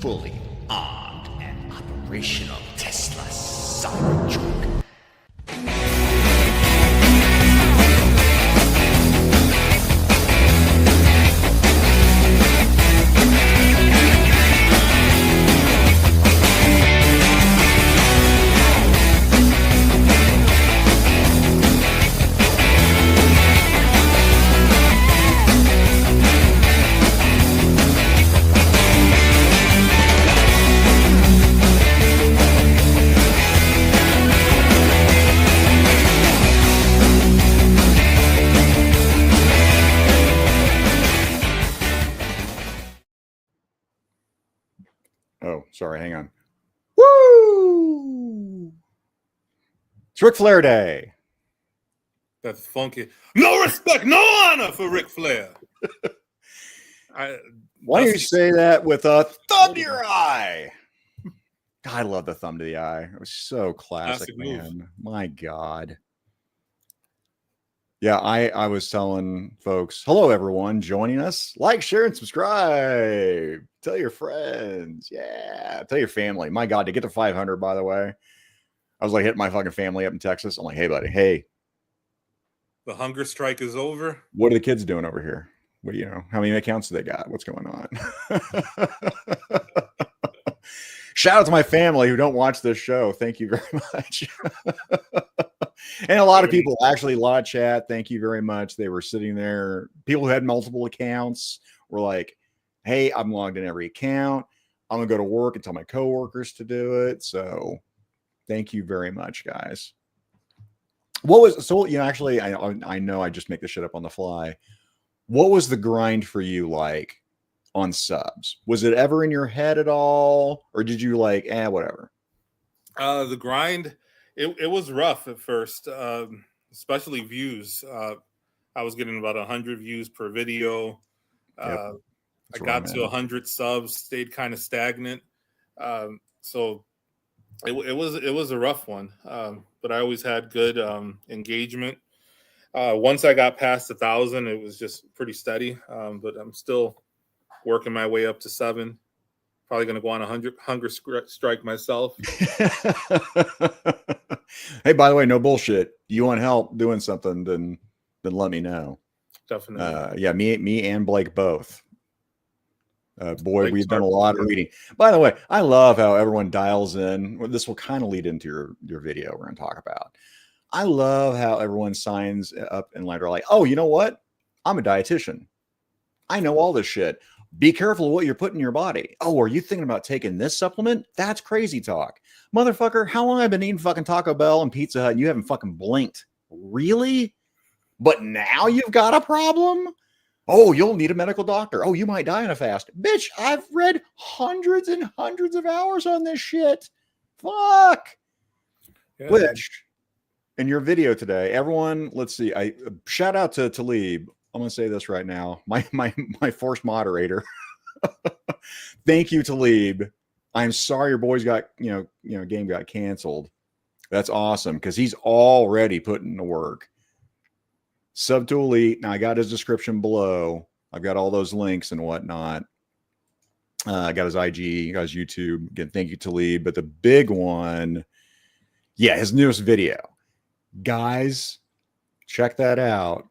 fully armed and operational Tesla Cybertruck. Oh, sorry. Hang on. Woo! It's Ric Flair Day. That's funky. No respect, no honor for Ric Flair. Why do you say that with a thumb to your eye? God, I love the thumb to the eye. It was so classic, man. Move. My God. Yeah, I was telling folks, hello, everyone joining us. Like, share, and subscribe. Tell your friends. Yeah. Tell your family. My God, to get to 500, by the way, I was like hitting my fucking family up in Texas. I'm like, hey, buddy, hey. The hunger strike is over. What are the kids doing over here? What do you know? How many accounts do they got? What's going on? Shout out to my family who don't watch this show. Thank you very much. And a lot of people, actually, a lot of chat. Thank you very much. They were sitting there. People who had multiple accounts were like, hey, I'm logged in every account. I'm going to go to work and tell my coworkers to do it. So thank you very much, guys. What was, so, you know, actually, I know I just make this shit up on the fly. What was the grind for you like on subs? Was it ever in your head at all? Or did you like, whatever? The grind, it was rough at first, especially views. I was getting about 100 views per video. I got to 100 subs, stayed kind of stagnant. So it was a rough one, but I always had good engagement. Once I got past 1,000, it was just pretty steady. But I'm still working my way up to 7. Probably going to go on a hunger strike myself. Hey, by the way, no bullshit. You want help doing something, then let me know. Definitely. Yeah, me and Blake both. Boy, we've done a lot of reading. By the way, I love how everyone dials in. This will kind of lead into your video we're going to talk about. I love how everyone signs up and they're like, oh, you know what? I'm a dietitian. I know all this shit. Be careful of what you're putting in your body. Oh, are you thinking about taking this supplement? That's crazy talk. Motherfucker, how long have I been eating fucking Taco Bell and Pizza Hut and you haven't fucking blinked? Really? But now you've got a problem? Oh, you'll need a medical doctor. Oh, you might die in a fast. Bitch, I've read hundreds and hundreds of hours on this shit. Fuck. Yeah. Which, in your video today, everyone, let's see. I shout out to Talib. I'm going to say this right now. My forced moderator. Thank you, Talib. I'm sorry your boys got, game got canceled. That's awesome because he's already putting to work. Sub to Elite. Now I got his description below. I've got all those links and whatnot. I got his IG, got his YouTube. Again, thank you, Talib. But the big one, his newest video. Guys, check that out.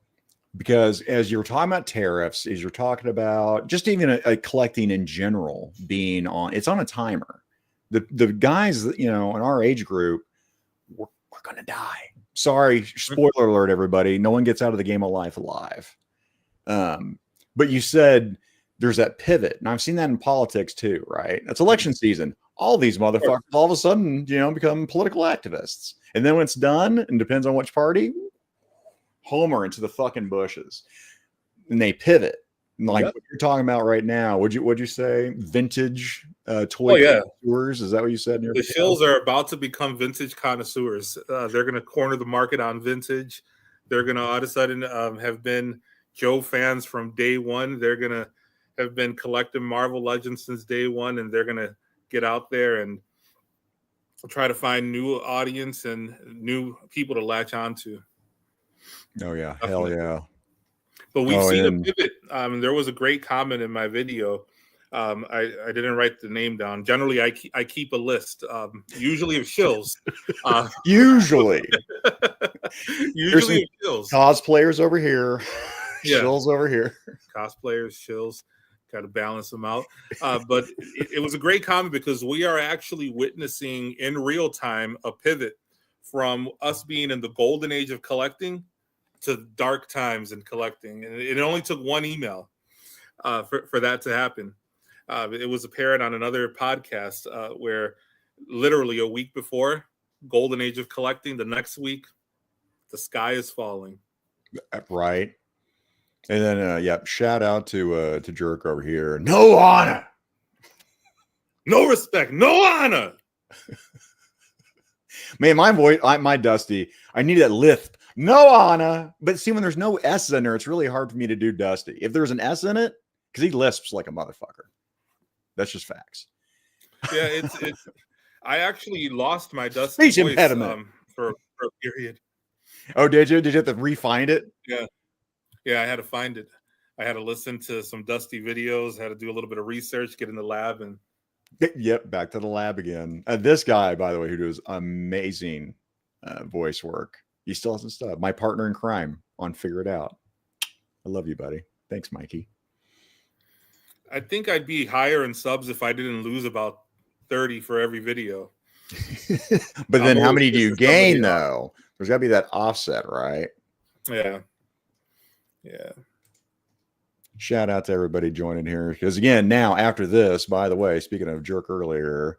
Because as you're talking about tariffs, as you're talking about just even a collecting in general being on, it's on a timer. The guys, in our age group, we're going to die. Sorry, spoiler alert, everybody. No one gets out of the game of life alive. But you said there's that pivot. And I've seen that in politics too, right? It's election season. All these motherfuckers all of a sudden, become political activists. And then when it's done, and depends on which party, homer into the fucking bushes. And they pivot. Like what you're talking about right now, would you say vintage toy connoisseurs? Is that what you said in your video? Shills are about to become vintage connoisseurs. They're going to corner the market on vintage. They're going to all of a sudden have been Joe fans from day one. They're going to have been collecting Marvel Legends since day one, and they're going to get out there and try to find new audience and new people to latch onto. Oh yeah, definitely. Hell yeah. But we've seen a pivot. There was a great comment in my video I didn't write the name down. Generally, I keep a list, usually of shills. Usually Usually of shills. Cosplayers over here, Yeah. shills over here. Cosplayers, shills, got to balance them out. But it was a great comment because we are actually witnessing in real time a pivot from us being in the golden age of collecting to dark times in collecting. And it only took one email for that to happen. It was apparent on another podcast where literally a week before golden age of collecting, the next week, the sky is falling. Right. And then, shout out to Jerk over here. No honor. No respect. No honor. Man, my voice, my Dusty, I need that lisp. No honor. But see, when there's no S in there, it's really hard for me to do Dusty. If there's an S in it, because he lisps like a motherfucker. That's just facts. Yeah, it's I actually lost my Dusty Speech voice impediment. For a period. Oh, did you? Did you have to re-find it? Yeah, I had to find it. I had to listen to some Dusty videos, had to do a little bit of research, get in the lab, and yep, back to the lab again. This guy, by the way, who does amazing voice work. He still hasn't stopped. My partner in crime on Figure It Out. I love you, buddy. Thanks, Mikey. I think I'd be higher in subs if I didn't lose about 30 for every video. But then how many do you gain, though? There's got to be that offset, right? Yeah. Shout out to everybody joining here. Because, again, now after this, by the way, speaking of Jerk earlier,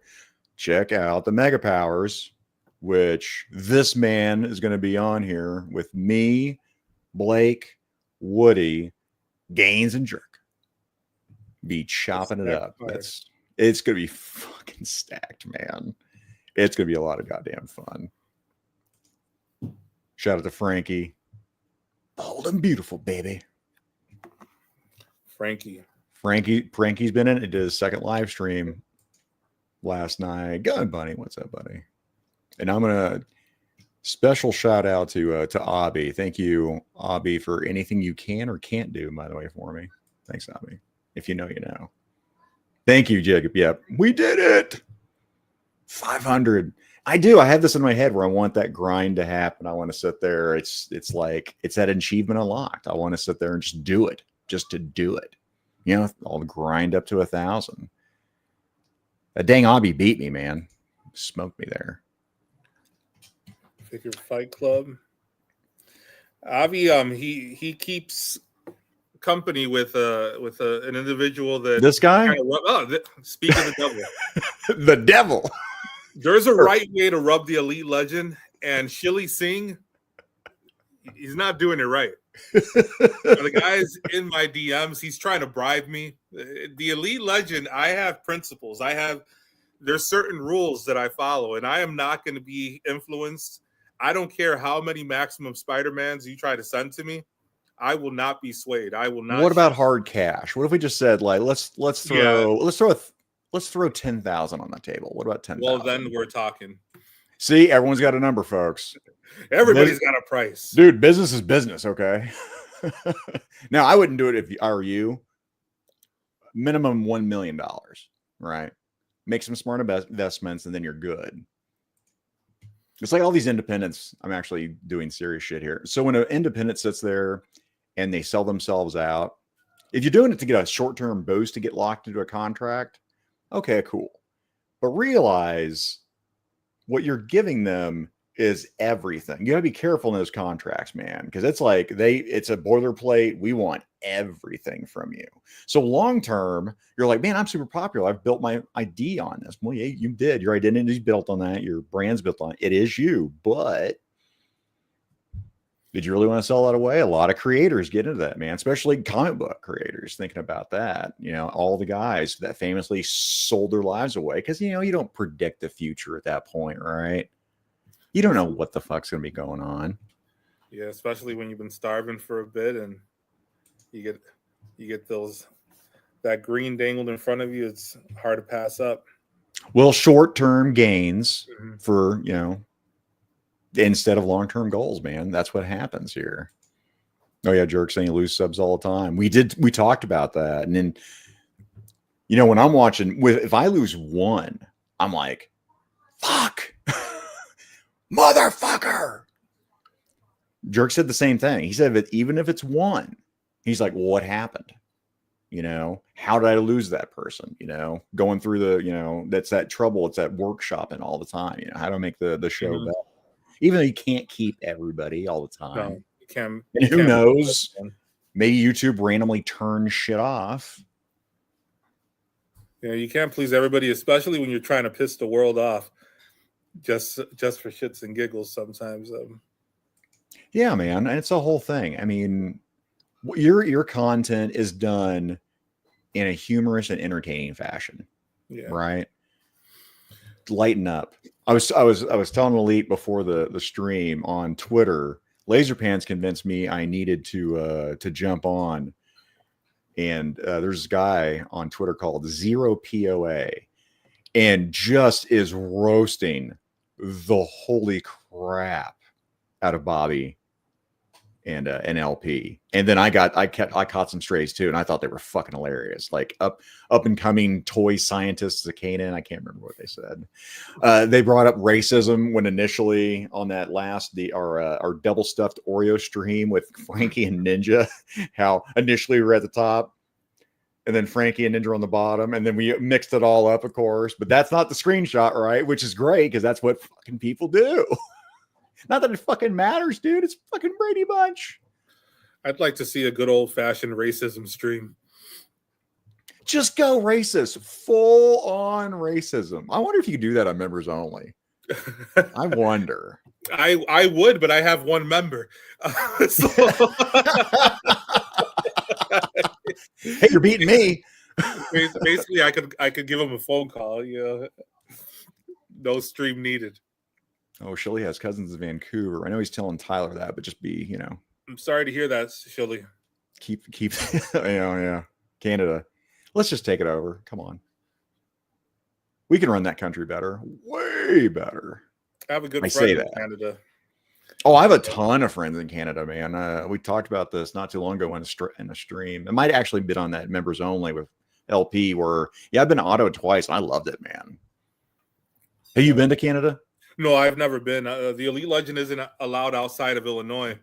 check out the Mega Powers, which this man is going to be on here with me, Blake, Woody, Gaines, and Jerk. Be chopping it up. It's gonna be fucking stacked, man. It's gonna be a lot of goddamn fun. Shout out to Frankie. Bold and beautiful, baby. Frankie's been in it. He did his second live stream last night. Gun Bunny, what's up, buddy? And I'm gonna special shout out to Abby. Thank you, Abby, for anything you can or can't do, by the way, for me. Thanks, Abby. If you know, you know. Thank you, Jacob. Yep, we did it. 500. I do. I have this in my head where I want that grind to happen. I want to sit there. It's like it's that achievement unlocked. I want to sit there and just do it, just to do it. You know, I'll grind up to 1,000. That dang Abby beat me, man. Smoked me there. Figure Fight Club. Avi, he keeps company with an individual that this guy. Speaking of the devil, the devil. There's a right way to rub the elite legend, and Shilly Singh, he's not doing it right. The guy's in my DMs. He's trying to bribe me. The elite legend. I have principles. There's certain rules that I follow, and I am not going to be influenced. I don't care how many maximum Spider-Mans you try to send to me. I will not be swayed. I will not. What about hard cash? What if we just said like let's throw 10,000 on the table? What about 10,000? Well, then we're talking. See, everyone's got a number, folks. Everybody's got a price, dude. Business is business, okay? Now, I wouldn't do it if I were you. Minimum $1 million, right? Make some smart investments, and then you're good. It's like all these independents. I'm actually doing serious shit here. So when an independent sits there and they sell themselves out, if you're doing it to get a short-term boost to get locked into a contract, okay, cool. But realize what you're giving them is everything. You got to be careful in those contracts, man, because it's like it's a boilerplate. We want everything from you. So long term, you're like, man, I'm super popular. I've built my ID on this. Well, yeah, you did. Your identity's built on that. Your brand's built on it. It is you. But did you really want to sell that away? A lot of creators get into that, man, especially comic book creators thinking about that. You know, all the guys that famously sold their lives away because, you know, you don't predict the future at that point, right? You don't know what the fuck's going to be going on. Yeah, especially when you've been starving for a bit and you get that green dangled in front of you. It's hard to pass up. Well, short-term gains for, you know, instead of long-term goals, man. That's what happens here. Oh yeah, Jerk saying you lose subs all the time. We talked about that. And then You know, when I'm watching, if I lose one, I'm like, fuck, motherfucker. Jerk said the same thing. He said that even if it's one, he's like, well, what happened? You know, how did I lose that person? You know, going through the, you know, that's that trouble. It's that workshopping all the time. You know, how to make the show better. Even though you can't keep everybody all the time. No, you can't. And who knows? Maybe YouTube randomly turns shit off. Yeah, you can't please everybody, especially when you're trying to piss the world off just for shits and giggles sometimes. Yeah, man. And it's a whole thing. I mean, your content is done in a humorous and entertaining fashion. Yeah. Right. Lighten up. I was telling Elite before the stream on Twitter, Laserpants convinced me I needed to jump on. And there's this guy on Twitter called Zero POA, and just is roasting the holy crap out of Bobby and LP. And then I caught some strays too, and I thought they were fucking hilarious. Like up and coming toy scientists of Canaan. I can't remember what they said. They brought up racism when initially on that last our double stuffed Oreo stream with Frankie and Ninja, how initially we were at the top, and then Frankie and Ninja on the bottom, and then we mixed it all up, of course. But that's not the screenshot, right? Which is great because that's what fucking people do. Not that it fucking matters, dude. It's fucking Brady Bunch. I'd like to see a good old-fashioned racism stream. Just go racist. Full on racism. I wonder if you could do that on members only. I wonder. I would, but I have one member. Hey, you're beating me. Basically, I could give him a phone call. Yeah, no stream needed. Oh, Shilly has cousins in Vancouver. I know he's telling Tyler that, but just be, you know. I'm sorry to hear that, Shilly. Keep, yeah. Canada. Let's just take it over. Come on. We can run that country better. Way better. I have a good friend in Canada. Oh, I have a ton of friends in Canada, man. We talked about this not too long ago in a stream. It might actually been on that members only with LP where, yeah, I've been to Ottawa twice. And I loved it, man. Have you been to Canada? No, I've never been. The Elite Legend isn't allowed outside of Illinois.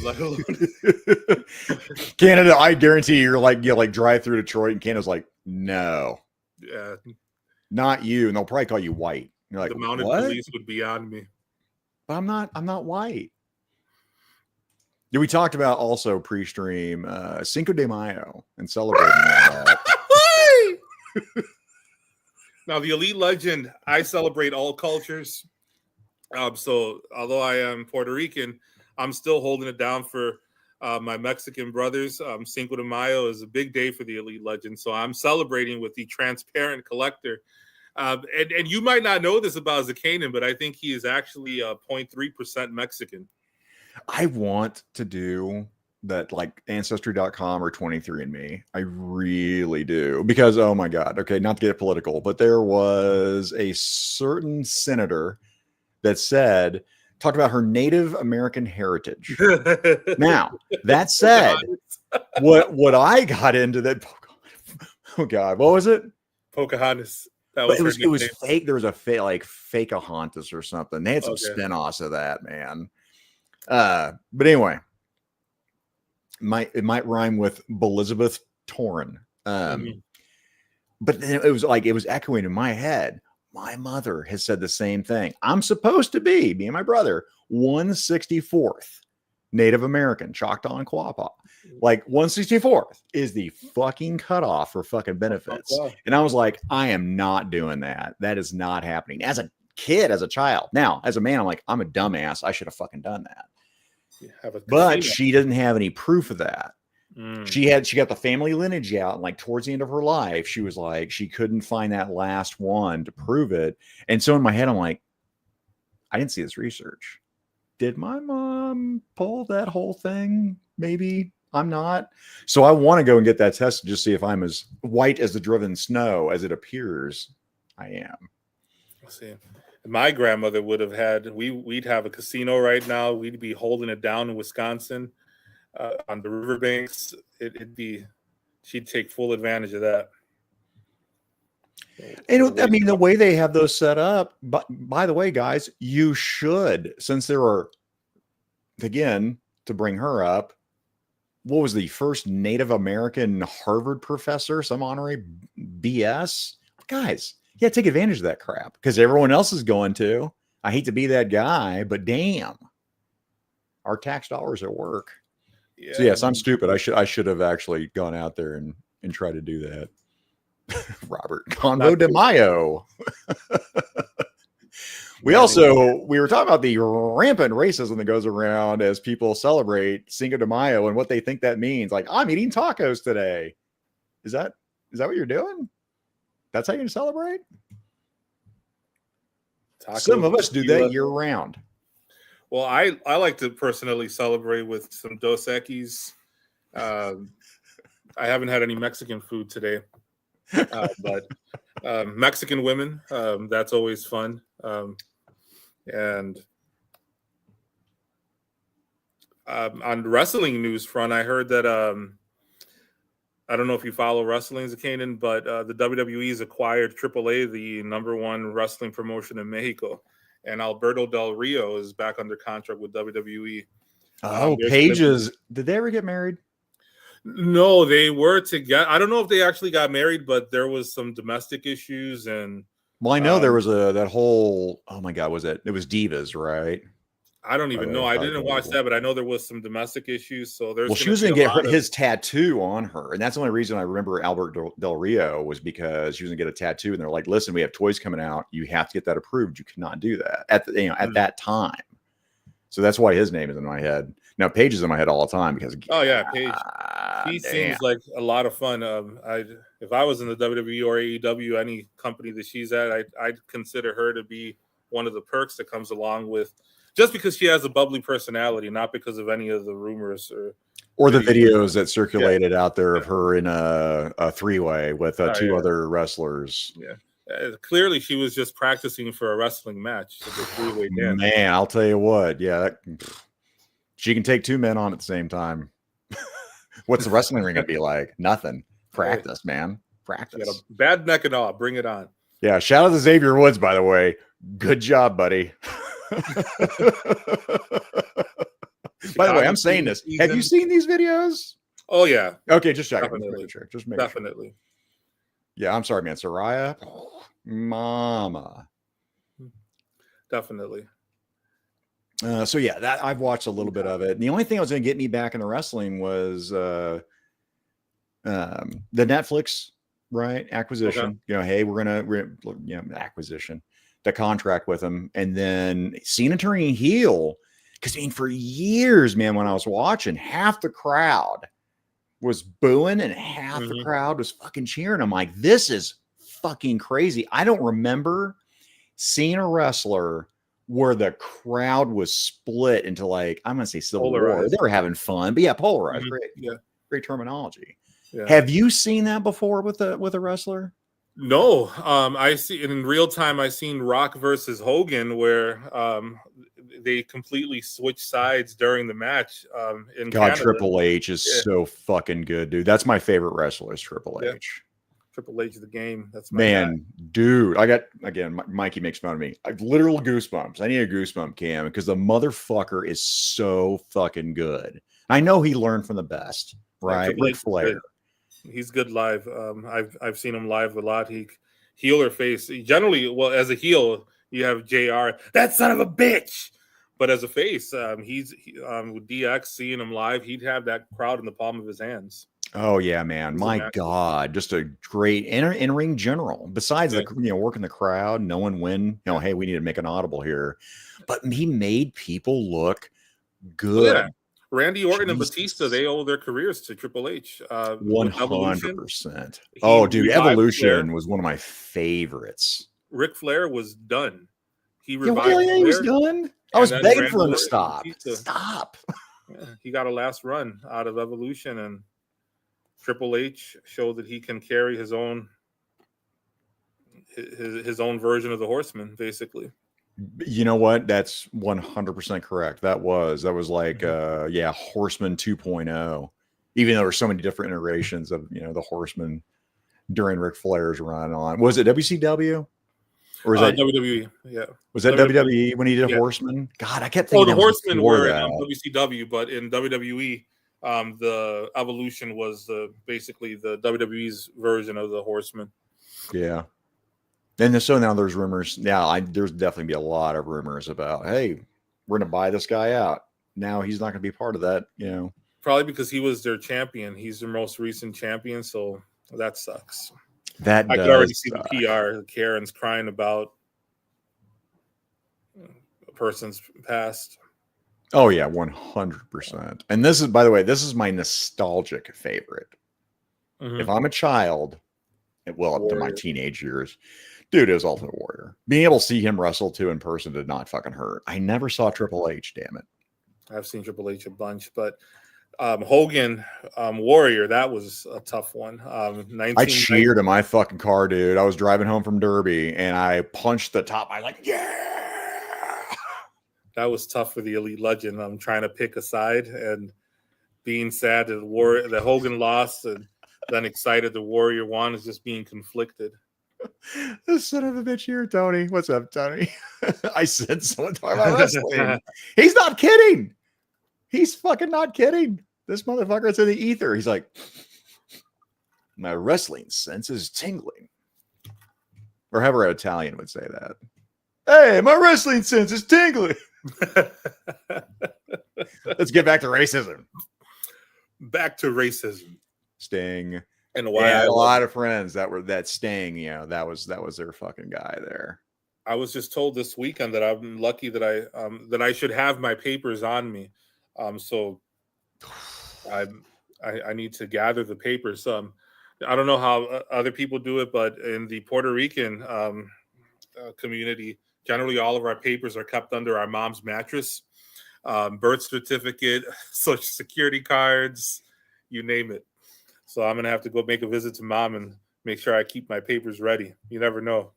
Let alone Canada, I guarantee you're like drive through Detroit, and Canada's like, no, not you, and they'll probably call you white. You're like, the mounted police would be on me. But I'm not white. Yeah, we talked about also pre-stream Cinco de Mayo and celebrating that. Now, the Elite Legend, I celebrate all cultures. So although I am Puerto Rican, I'm still holding it down for my Mexican brothers. Cinco de Mayo is a big day for the Elite Legend. So I'm celebrating with the Transparent Collector. And you might not know this about Zakanin, but I think he is actually 0.3% Mexican. I want to do that, like Ancestry.com or 23andMe. I really do. Because, oh my God, okay, not to get political, but there was a certain senator that talked about her Native American heritage. Now, that said, what I got into that, oh God, what was it? Pocahontas. That was it was fake. There was a Fakeahontas or something. They had some spin-offs of that, man. But anyway, it might rhyme with Elizabeth Torren. But then it was echoing in my head. My mother has said the same thing. I'm supposed to be, me and my brother, 164th Native American, Choctaw and Quapaw. Like 164th is the fucking cutoff for fucking benefits. Oh, wow. And I was like, I am not doing that. That is not happening. As a kid, as a child. Now, as a man, I'm like, I'm a dumbass. I should have fucking done that. But she didn't have any proof of that. She got the family lineage out, and like towards the end of her life, she was like, she couldn't find that last one to prove it. And so in my head, I'm like, I didn't see this research. Did my mom pull that whole thing? Maybe I'm not. So I want to go and get that tested, just see if I'm as white as the driven snow as it appears I am. Let's see. My grandmother would have had, we'd have a casino right now. We'd be holding it down in Wisconsin. On the riverbanks, she'd take full advantage of that. And I mean, the way they have those set up, but by the way, guys, you should, since there are, again, to bring her up, what was the first Native American Harvard professor, some honorary BS? Guys, yeah, take advantage of that crap because everyone else is going to. I hate to be that guy, but damn, our tax dollars at work. Yeah. So yes, I'm stupid. I should have actually gone out there and tried to do that. Robert Convo de Mayo. We were talking about the rampant racism that goes around as people celebrate Cinco de Mayo and what they think that means. Like, I'm eating tacos today. Is that what you're doing? That's how you're going to celebrate? Tacos, some of us do that year round. Well, I like to personally celebrate with some Dos Equis. I haven't had any Mexican food today, but Mexican women, that's always fun. And on the wrestling news front, I heard that I don't know if you follow wrestling, Zakanin, but the WWE's acquired AAA, the #1 wrestling promotion in Mexico, and Alberto Del Rio is back under contract with WWE. Oh, Pages. Did they ever get married? No, they were together. I don't know if they actually got married, but there was some domestic issues. And well, I know there was that whole, oh my God, it was Divas, right? I don't even know. I didn't watch that, but I know there was some domestic issues. So there's she was going to get his tattoo on her. And that's the only reason I remember Albert Del Rio was because she was going to get a tattoo. And they're like, listen, we have toys coming out. You have to get that approved. You cannot do that at that time. So that's why his name is in my head. Now, Paige is in my head all the time because Paige. He seems like a lot of fun. If I was in the WWE or AEW, any company that she's at, I'd consider her to be one of the perks that comes along with, just because she has a bubbly personality, not because of any of the rumors or the videos that circulated out there of her in a three-way with two other wrestlers. Yeah. Clearly, she was just practicing for a wrestling match. Man, I'll tell you what. Yeah, she can take two men on at the same time. What's the wrestling ring going to be like? Nothing. Practice, man. Practice. You got a bad neck and all. Bring it on. Yeah. Shout out to Xavier Woods, by the way. Good job, buddy. By the way, I'm saying this. Have you seen these videos? Oh, yeah. Okay, just checking. Just make Definitely. Sure. Yeah, I'm sorry, man. Soraya, mama. Definitely. So yeah, that I've watched a little bit of it. And the only thing that was going to get me back into wrestling was the Netflix acquisition. Okay. Hey, we're gonna acquisition, the contract with them, and then Cena turning heel. Because for years, man, when I was watching, half the crowd was booing and half the crowd was fucking cheering. I'm like, this is fucking crazy. I don't remember seeing a wrestler where the crowd was split into like, I'm going to say civil war. They were having fun, but yeah, polarized. Great terminology. Yeah. Have you seen that before with a wrestler? No. I see in real time. I seen Rock versus Hogan where they completely switched sides during the match. In Canada. Triple H is so fucking good, dude. That's my favorite wrestler is Triple H. Triple H is the game. That's my guy. Dude. I got, again, Mikey makes fun of me. I have literal goosebumps. I need a goosebump cam because the motherfucker is so fucking good. I know he learned from the best, right? Ric Flair. He's good live. I've seen him live a lot. He heel or face. Generally, well, as a heel, you have JR, that son of a bitch. But as a face, he's with DX, seeing him live, he'd have that crowd in the palm of his hands. Oh yeah, man! My God, just a great in-ring general. Besides working the crowd, knowing when hey, we need to make an audible here, but he made people look good. Yeah. Randy Orton and Batista, they owe their careers to Triple H. 100%. Oh, dude, Evolution was one of my favorites. Ric Flair was done. He revived Flair. He was done. I was begging for him to stop. Stop. Yeah, he got a last run out of Evolution, and Triple H showed that he can carry his own version of the Horseman, basically. You know what? That's 100% correct. That was like, Horseman 2.0, even though there's so many different iterations of, the Horseman. during Ric Flair's run on, was it WCW? Or was that WWE? Yeah. Was that WWE when he did Horseman? God, I kept thinking. The Horsemen were that. in WCW, but in WWE, the Evolution was basically the WWE's version of the Horsemen. Yeah. And so now there's rumors. Now there's definitely be a lot of rumors about, hey, we're going to buy this guy out. Now he's not going to be part of that, you know. Probably because he was their champion. He's their most recent champion, so that sucks. I could already see the PR. Karen's crying about a person's past. Oh yeah, 100%. And this is, by the way, this is my nostalgic favorite. Mm-hmm. If I'm a child, well, up to my teenage years, dude, it was Ultimate Warrior. Being able to see him wrestle too in person did not fucking hurt. I never saw Triple H, damn it. I've seen Triple H a bunch, but Hogan, Warrior, that was a tough one. I cheered in my fucking car, dude. I was driving home from Derby and I punched the top. I was like, yeah. That was tough for the Elite Legend. I'm trying to pick a side and being sad that Hogan lost and then excited the Warrior won is just being conflicted. This son of a bitch here, Tony. What's up, Tony? I said someone talking about wrestling. He's not kidding. He's fucking not kidding. This motherfucker's in the ether. He's like, my wrestling sense is tingling. Or however an Italian would say that. Hey, my wrestling sense is tingling. Let's get back to racism. Back to racism. Sting. And why I had a lot of friends that were that Sting, you know, that was their fucking guy there. I was just told this weekend that I'm lucky that I should have my papers on me. So I need to gather the papers. I don't know how other people do it, but in the Puerto Rican community, generally all of our papers are kept under our mom's mattress. Birth certificate, social security cards, you name it. So I'm going to have to go make a visit to mom and make sure I keep my papers ready. You never know.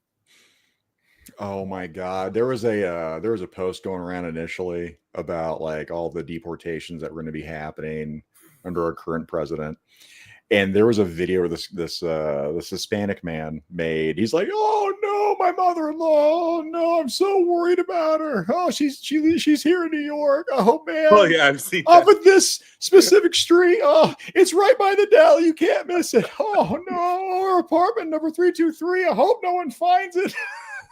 Oh my God. There was a post going around initially about like all the deportations that were going to be happening under our current president. And there was a video where this Hispanic man made. He's like, "Oh no, my mother-in-law! Oh no, I'm so worried about her. Oh, she's here in New York. Oh man! Oh yeah, I've seen off of this specific street. Oh, it's right by the deli. You can't miss it. Oh no, our apartment number 323. I hope no one finds it."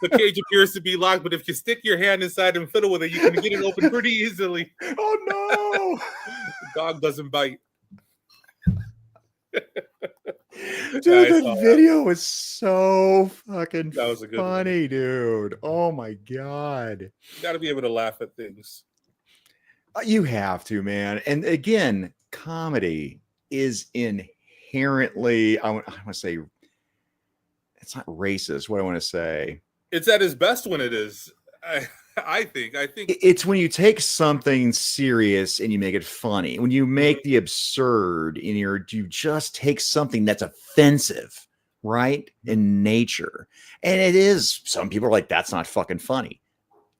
The cage appears to be locked, but if you stick your hand inside and fiddle with it, you can get it open pretty easily. Oh no! The dog doesn't bite. Dude, that video was so fucking funny, dude. Oh my God. You got to be able to laugh at things. You have to, man. And again, comedy is inherently, I want to say, it's not racist. What I want to say. It's at its best when it is. I think it's when you take something serious and you make it funny. When you make the absurd and you just take something that's offensive, right, in nature. And it is. Some people are like, that's not fucking funny.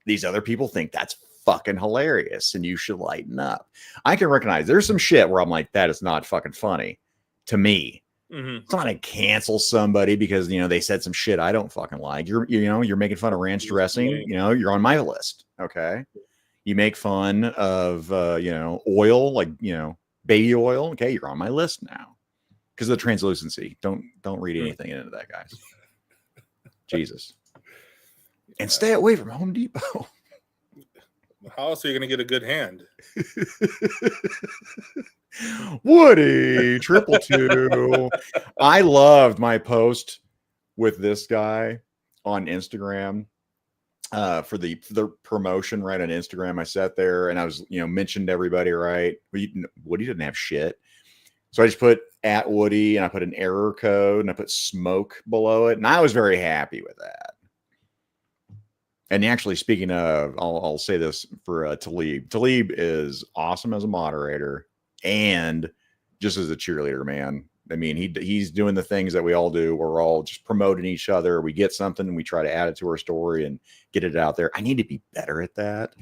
These other people think that's fucking hilarious and you should lighten up. I can recognize there's some shit where I'm like, that is not fucking funny to me. Mm-hmm. It's not to cancel somebody because, you know, they said some shit I don't fucking like. You're making fun of ranch dressing. You know, you're on my list. Okay. You make fun of, oil, like, baby oil. Okay. You're on my list now because of the translucency. Don't read anything into that, guys. Jesus. And stay away from Home Depot. How else are you going to get a good hand? Woody 222. I loved my post with this guy on Instagram for the promotion right on Instagram. I sat there and I was, mentioned everybody, right? Woody didn't have shit. So I just put at Woody and I put an error code and I put smoke below it. And I was very happy with that. And actually, speaking of, I'll say this for Talib. Talib is awesome as a moderator and just as a cheerleader, man. I mean, he's doing the things that we all do. We're all just promoting each other. We get something, and we try to add it to our story and get it out there. I need to be better at that.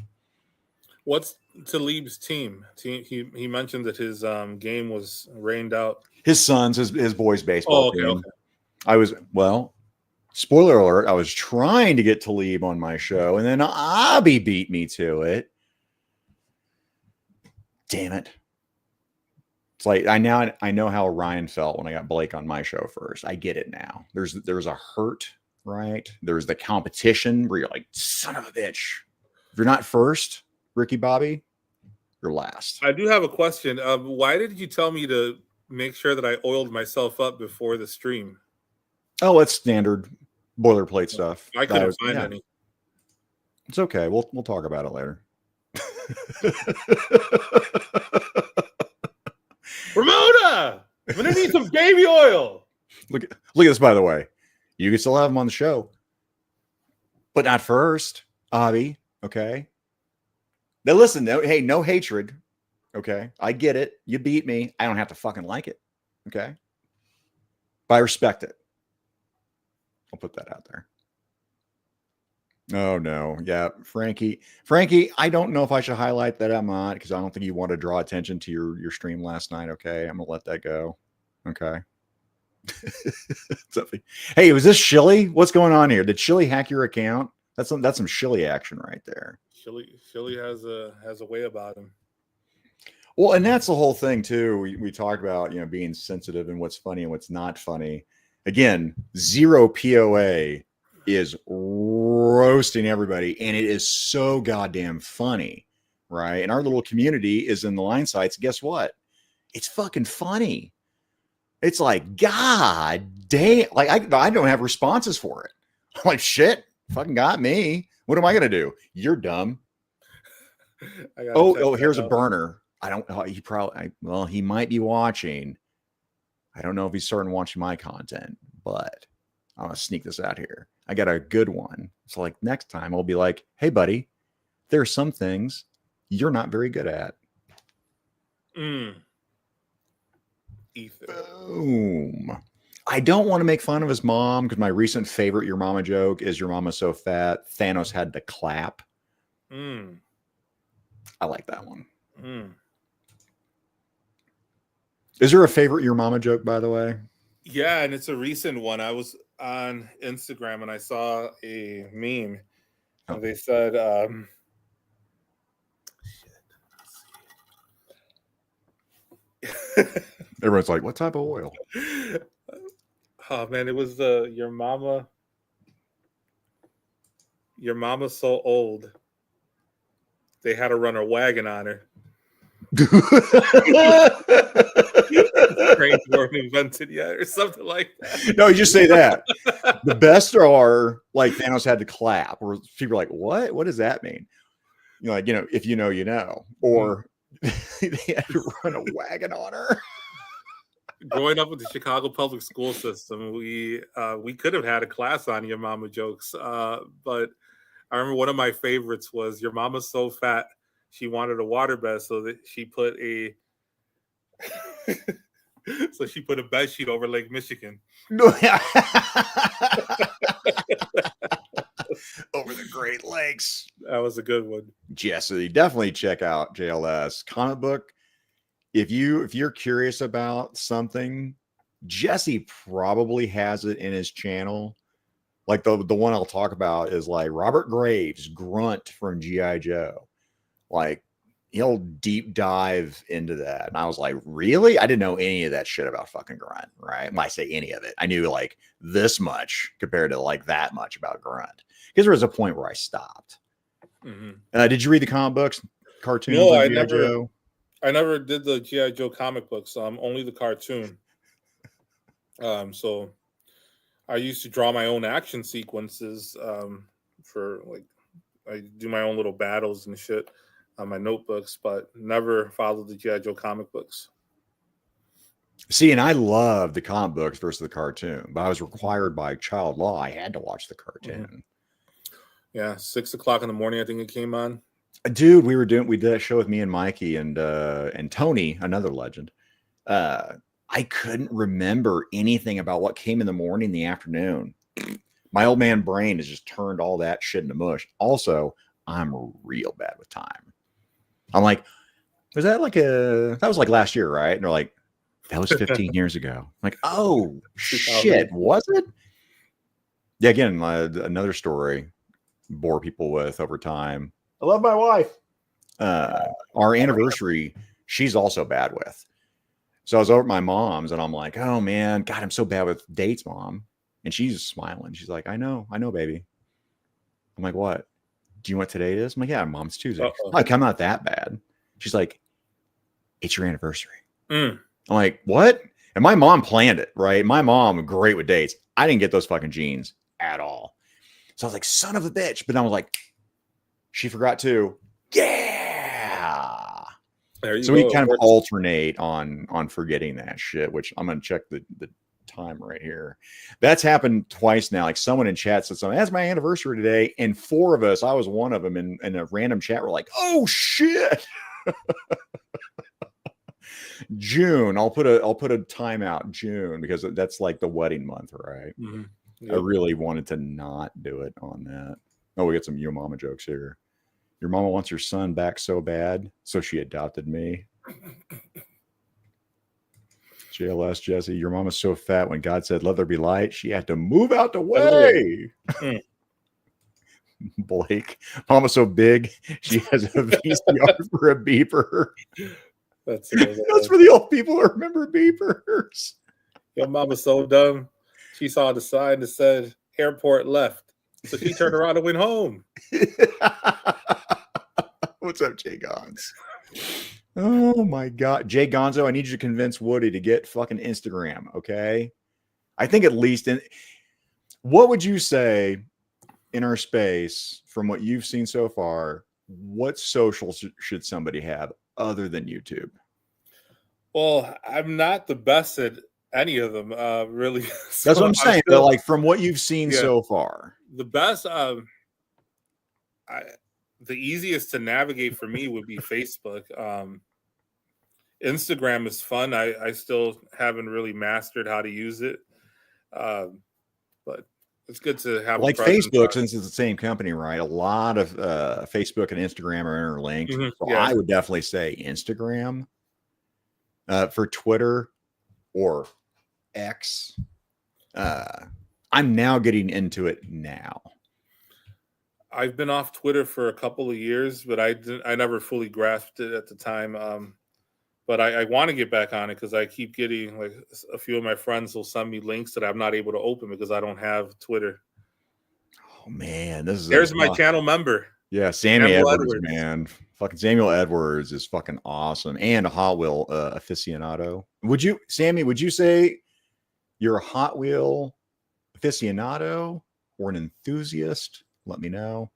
What's Talib's team? He mentioned that his game was rained out. His son's, his boys' baseball team. Okay. Spoiler alert, I was trying to get Talib on my show, and then Abby beat me to it. Damn it. It's like I know how Ryan felt when I got Blake on my show first. I get it now. There's a hurt, right? There's the competition where you're like, son of a bitch. If you're not first, Ricky Bobby, you're last. I do have a question. Why did you tell me to make sure that I oiled myself up before the stream? Oh, it's standard boilerplate stuff. I couldn't find any. It's okay. We'll talk about it later. Ramona, I'm gonna need some baby oil. Look at this, by the way. You can still have him on the show, but not first, Abby. Okay. Now listen, hey, no hatred. Okay, I get it. You beat me. I don't have to fucking like it. Okay, but I respect it. I'll put that out there. Oh no, yeah, Frankie, I don't know if I should highlight that. I'm not, because I don't think you want to draw attention to your stream last night. Okay, I'm gonna let that go. Okay. Hey, was this Shilly? What's going on here? Did Shilly hack your account? That's some Shilly action right there. Shilly has a way about him. Well, and that's the whole thing too. We talk about, you know, being sensitive and what's funny and what's not funny. Again, zero POA is roasting everybody, and it is so goddamn funny, right? And our little community is in the line sites. Guess what? It's fucking funny. It's like, god damn, like I don't have responses for it. I'm like, shit, fucking got me. What am I gonna do? You're dumb. Here's a burner. I don't. He probably. He might be watching. I don't know if he's starting watching my content, but I'm gonna sneak this out here. I got a good one. So like next time I'll be like, hey buddy, there are some things you're not very good at. Ethan. Boom. I don't want to make fun of his mom, because my recent favorite Your Mama joke is Your Mama's so fat Thanos had to clap. I like that one. Is there a favorite Your Mama joke, by the way? Yeah, and it's a recent one. I was on Instagram and I saw a meme. And they said, everyone's like, what type of oil? Oh man, it was your mama's so old they had to run a wagon on her. Trains weren't invented yet, or something like that. No, you just say that. The best are like Thanos had to clap, or people are like, what does that mean? You know, like, you know, if you know, you know, or they had to run a wagon on her. Growing up with the Chicago public school system, we could have had a class on Your Mama jokes, but I remember one of my favorites was Your Mama's so fat she wanted a waterbed, so that she put a bed sheet over Lake Michigan. Over the Great Lakes. That was a good one. Jesse, definitely check out JLS comic book. If you're curious about something, Jesse probably has it in his channel. Like the one I'll talk about is like Robert Graves, Grunt from G.I. Joe. Like he'll deep dive into that. And I was like, really? I didn't know any of that shit about fucking Grunt, right? When I say any of it, I knew like this much compared to like that much about Grunt. Because there was a point where I stopped. Did you read the comic books, cartoons? No, I never did the G.I. Joe comic books. Only the cartoon. So I used to draw my own action sequences for like I do my own little battles and shit on my notebooks, but never followed the G.I. Joe comic books. See, and I love the comic books versus the cartoon, but I was required by child law. I had to watch the cartoon. Yeah, 6 o'clock in the morning, I think it came on. Dude, we did a show with me and Mikey and Tony, another legend. I couldn't remember anything about what came in the morning, the afternoon. My old man brain has just turned all that shit into mush. Also, I'm real bad with time. I'm like, that was like last year, right? And they're like, That was 15 years ago. I'm like, oh, 2000. shit, was it? Yeah, again, another story bore people with over time. I love my wife. Our anniversary, she's also bad with. So I was over at my mom's and I'm like, oh man, God, I'm so bad with dates, mom. And she's smiling. She's like, I know, baby. I'm like, what? Do you know what today is? I'm like, yeah, mom's Tuesday. Like, I'm not that bad. She's like, it's your anniversary. I'm like, what? And my mom planned it, right? My mom, great with dates. I didn't get those fucking genes at all. So I was like, son of a bitch. But I was like, she forgot too. Yeah. So we kind of alternate on forgetting that shit, which I'm going to check the time right here. That's happened twice now. Like someone in chat said something, that's my anniversary today. And 4 of us, I was one of them in a random chat, were like, oh shit. June. I'll put a timeout June because that's like the wedding month, right? Yep. I really wanted to not do it on that. Oh, we got some Your Mama jokes here. Your mama wants her son back so bad, so she adopted me. JLS Jesse, your mama's so fat when God said, let there be light, she had to move out the way. Blake, mama's so big, she has a VCR for a beeper. That's for the old people who remember beepers. Your mama's so dumb. She saw the sign that said airport left. So she turned around and went home. What's up, Jay Gonz? Oh my God. Jay Gonzo, I need you to convince Woody to get fucking Instagram, okay? I think at least what would you say in our space from what you've seen so far, what socials should somebody have other than YouTube? Well, I'm not the best at any of them, really. So that's what I'm saying. Still, like from what you've seen so far, the best, the easiest to navigate for me would be Facebook. Instagram is fun. I still haven't really mastered how to use it, but it's good to have. Like Facebook, since it's the same company, right? A lot of Facebook and Instagram are interlinked. So I would definitely say Instagram. For Twitter or X, I'm now getting into it now. I've been off Twitter for a couple of years, but I never fully grasped it at the time. But I want to get back on it because I keep getting, like, a few of my friends will send me links that I'm not able to open because I don't have Twitter. Oh man, there's my channel member. Yeah, Samuel Edwards, man. Fucking Samuel Edwards is fucking awesome. And a Hot Wheel aficionado. Would you say you're a Hot Wheel aficionado or an enthusiast? Let me know.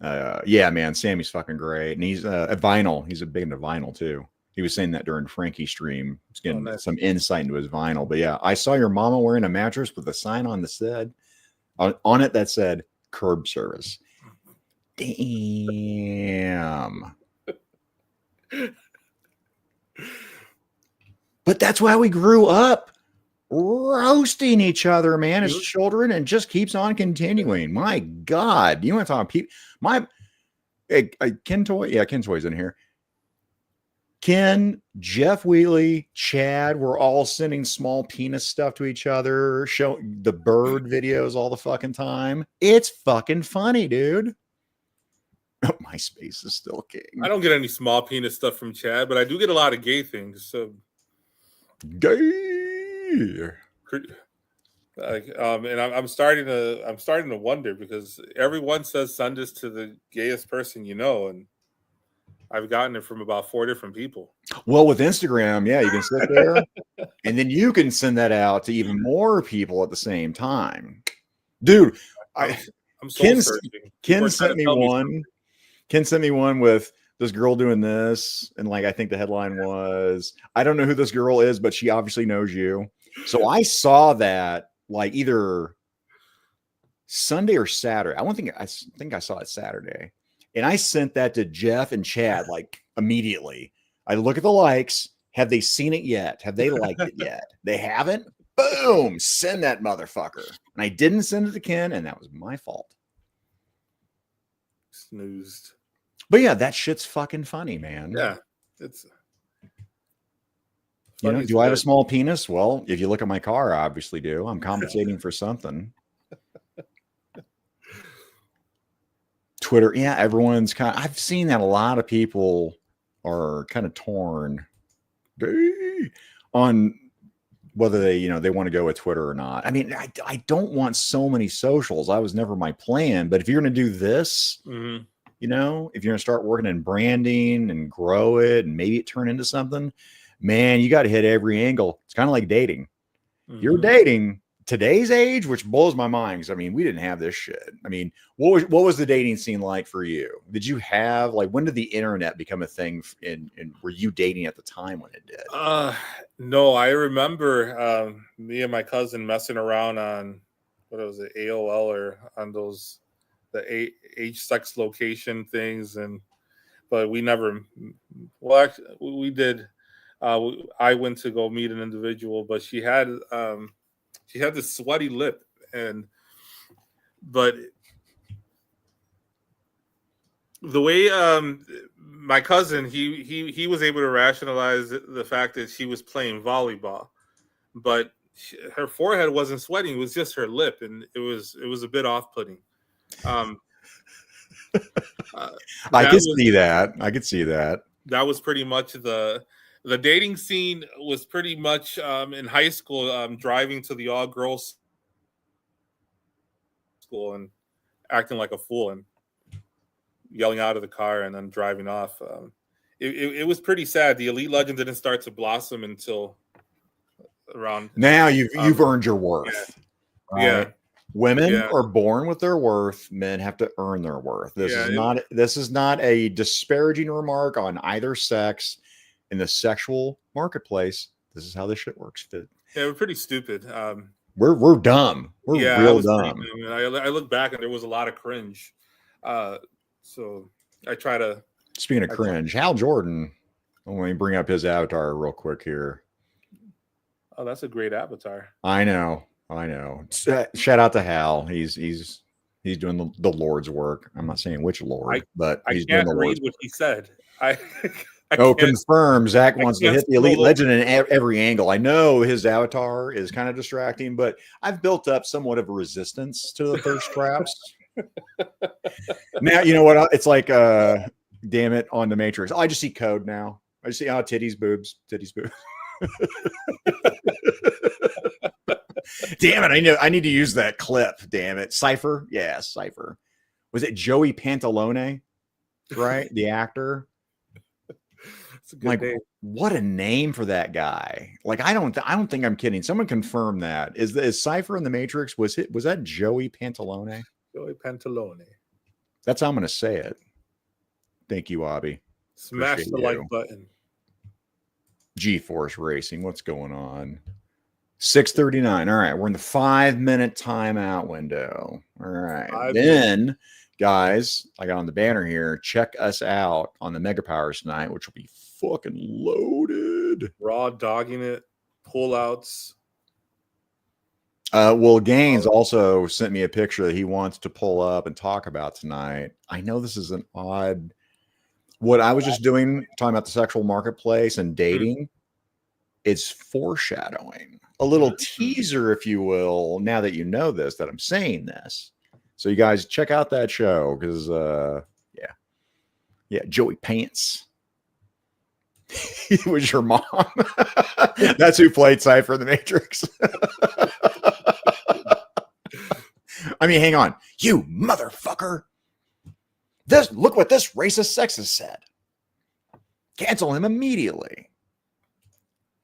Yeah, man, Sammy's fucking great. And he's a vinyl. He's a big into vinyl too. He was saying that during Frankie's stream. He's getting some insight into his vinyl. But yeah, I saw your mama wearing a mattress with a sign on it that said curb service. Damn. But that's why we grew up roasting each other, man, as children, and just keeps on continuing. My God. You want to talk people? Ken Toy? Yeah, Ken Toy's in here. Ken, Jeff Wheatley, Chad, we're all sending small penis stuff to each other, showing the bird videos all the fucking time. It's fucking funny, dude. MySpace is still king. I don't get any small penis stuff from Chad, but I do get a lot of gay things. So gay. Like, and I'm starting to wonder because everyone says send this to the gayest person you know, and I've gotten it from about 4 different people. Well, with Instagram, yeah, you can sit there and then you can send that out to even more people at the same time. Dude, I'm Ken sent me one. Ken sent me one with this girl doing this, and like I think the headline was, I don't know who this girl is, but she obviously knows you. So I saw that like either Sunday or Saturday. I think I saw it Saturday. And I sent that to Jeff and Chad like immediately. I look at the likes. Have they seen it yet? Have they liked it yet? They haven't? Boom! Send that motherfucker. And I didn't send it to Ken, and that was my fault. Snoozed. But yeah, that shit's fucking funny, man. Yeah. It's You know, Funny's do I have a good. small penis? Well, if you look at my car, I obviously do. I'm compensating for something. Twitter, yeah, everyone's kind of, I've seen that a lot of people are kind of torn on whether they, you know, they want to go with Twitter or not. I mean, I don't want so many socials. I was never my plan. But if you're going to do this, Mm-hmm. you know, if you're going to start working in branding and grow it and maybe it turn into something, man, you got to hit every angle. It's kind of like dating. You're dating today's age, which blows my mind. Because I mean, we didn't have this shit. I mean, what was the dating scene like for you? Did you have, like, when did the internet become a thing? In were you dating at the time when it did? No, I remember me and my cousin messing around on what was it, AOL, or on those the age, sex, location things, but we never. Well, actually, we did. I went to go meet an individual, but she had this sweaty lip, but the way my cousin, he was able to rationalize the fact that she was playing volleyball, but her forehead wasn't sweating; it was just her lip, and it was a bit off-putting. I could see that. I could see that. That was pretty much the dating scene was pretty much in high school, driving to the all-girls school and acting like a fool and yelling out of the car and then driving off. It was pretty sad. The Elite Legend didn't start to blossom until around now. You've earned your worth. Yeah. Right? Yeah. Women are born with their worth. Men have to earn their worth. This is not a disparaging remark on either sex in the sexual marketplace. This is how this shit works. Yeah, we're pretty stupid. We're dumb. We're real dumb. I look back and there was a lot of cringe. So I try to. Speaking of cringe, Hal Jordan. Let me bring up his avatar real quick here. Oh, that's a great avatar. I know. Shout out to Hal. He's doing the Lord's work. I'm not saying which Lord, but he's doing the Lord's work. What he said. Confirm. Zach wants to hit the Elite Legend in every angle. I know his avatar is kind of distracting, but I've built up somewhat of a resistance to the thirst traps. Now, you know what? It's like, damn it, on the Matrix. I just see code now. I just see, titties, boobs. Damn it! I need to use that clip. Damn it, Cypher. Yeah, Cypher. Was it Joey Pantalone? Right, the actor. Like, what a name for that guy. Like, I don't think I'm kidding. Someone confirm that. Is Cypher in the Matrix? Was that Joey Pantalone? Joey Pantalone. That's how I'm going to say it. Thank you, Abby. Smash the like button. G-Force Racing. What's going on? 6:39. All right, we're in the 5-minute timeout window. All right, then, guys, I got on the banner here. Check us out on the Mega Powers tonight, which will be fucking loaded. Raw dogging it, pullouts. Well, Gaines also sent me a picture that he wants to pull up and talk about tonight. I know this is an odd. What I was just doing, talking about the sexual marketplace and dating, it's foreshadowing. A little teaser, if you will, now that you know this, that I'm saying this. So you guys check out that show because, Joey Pants. It was your mom. That's who played Cypher in the Matrix. I mean, hang on. You motherfucker. Look what this racist sexist said. Cancel him immediately.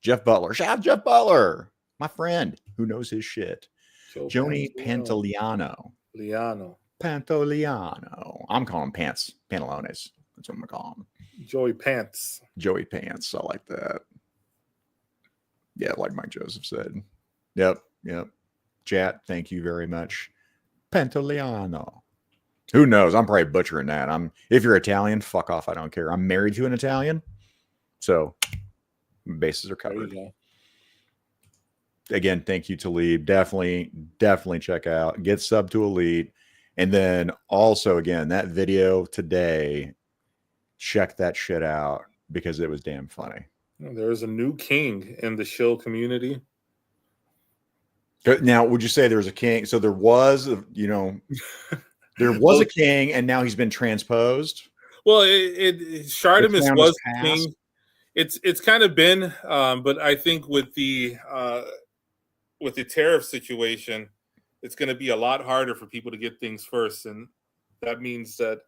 Jeff Butler. Shout out Jeff Butler. My friend who knows his shit. Joni Pantoliano. Pantoliano. I'm calling him Pants. Pantalones. That's what I'm going to call him. Joey Pants. Joey Pants. I like that. Yeah, like Mike Joseph said. Yep. Chat, thank you very much. Pantoliano. Who knows? I'm probably butchering that. If you're Italian, fuck off. I don't care. I'm married to an Italian. So bases are covered. Again, thank you, Talib. Definitely check out. Get sub to Elite. And then also, again, that video today, check that shit out because it was damn funny. There's a new king in the shill community. Now, would you say there's a king? So there was, there was a king, and now he's been transposed. Well, Shartimus was the passed. king. It's kind of been, but I think with the tariff situation, it's going to be a lot harder for people to get things first, and that means that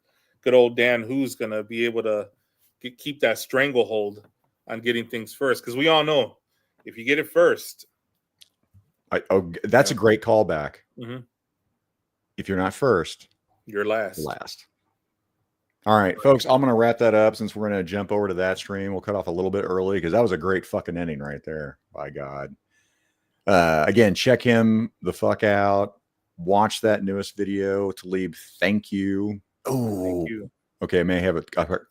good old Dan Who's going to be able to keep that stranglehold on getting things first, because we all know if you get it first, that's a great callback. Mm-hmm. If you're not first, you're last. All right, folks, I'm going to wrap that up since we're going to jump over to that stream. We'll cut off a little bit early because that was a great fucking ending right there. By God. Again, check him the fuck out. Watch that newest video. Talib, thank you. Oh, okay.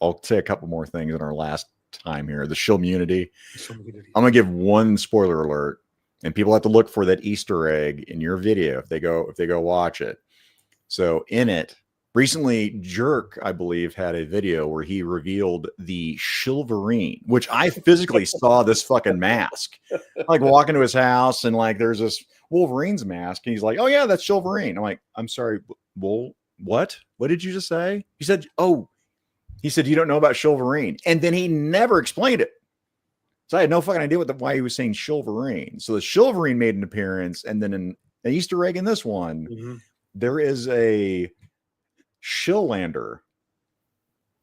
I'll say a couple more things in our last time here. The Shillmunity. I'm going to give one spoiler alert, and people have to look for that Easter egg in your video if they go watch it. So in it, recently, Jerk, I believe, had a video where he revealed the Shilverine, which I physically saw this fucking mask. Like walking to his house and like there's this Wolverine's mask, and he's like, "Oh yeah, that's Shilverine." I'm like, "I'm sorry, what? What did you just say?" He said, "You don't know about Shilverine," and then he never explained it. So I had no fucking idea why he was saying Shilverine. So the Shilverine made an appearance, and then an Easter egg in this one, there is a Shillander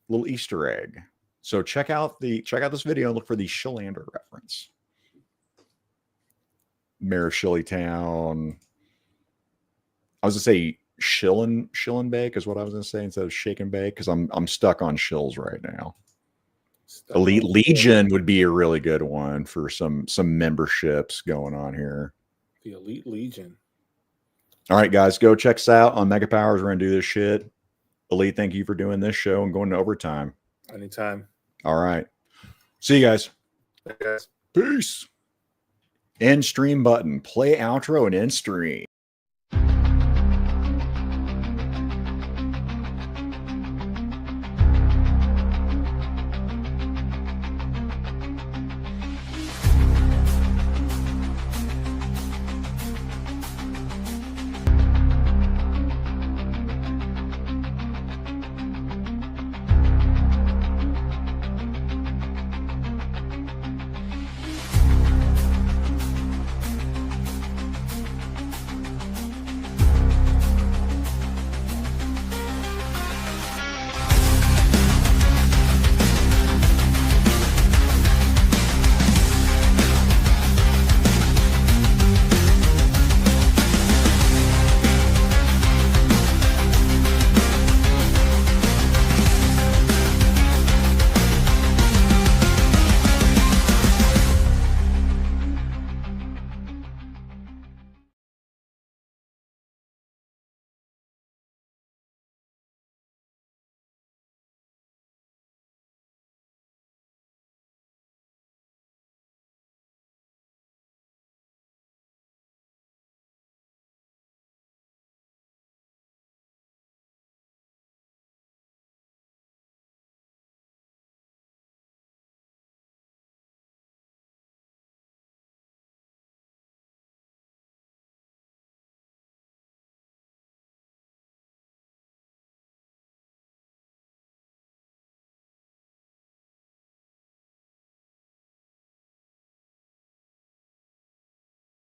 little Easter egg. So check out this video and look for the Shillander reference. Mayor of Shillytown. I was gonna say Shillin Bake is what I was gonna say instead of Shake and Bake, because I'm stuck on Shills right now. Elite Legion would be a really good one for some memberships going on here. The Elite Legion. All right, guys, go check us out on Mega Powers. We're gonna do this shit. Elite, thank you for doing this show and going to overtime. Anytime. All right. See you guys. Hey guys. Peace. End stream button. Play outro and end stream.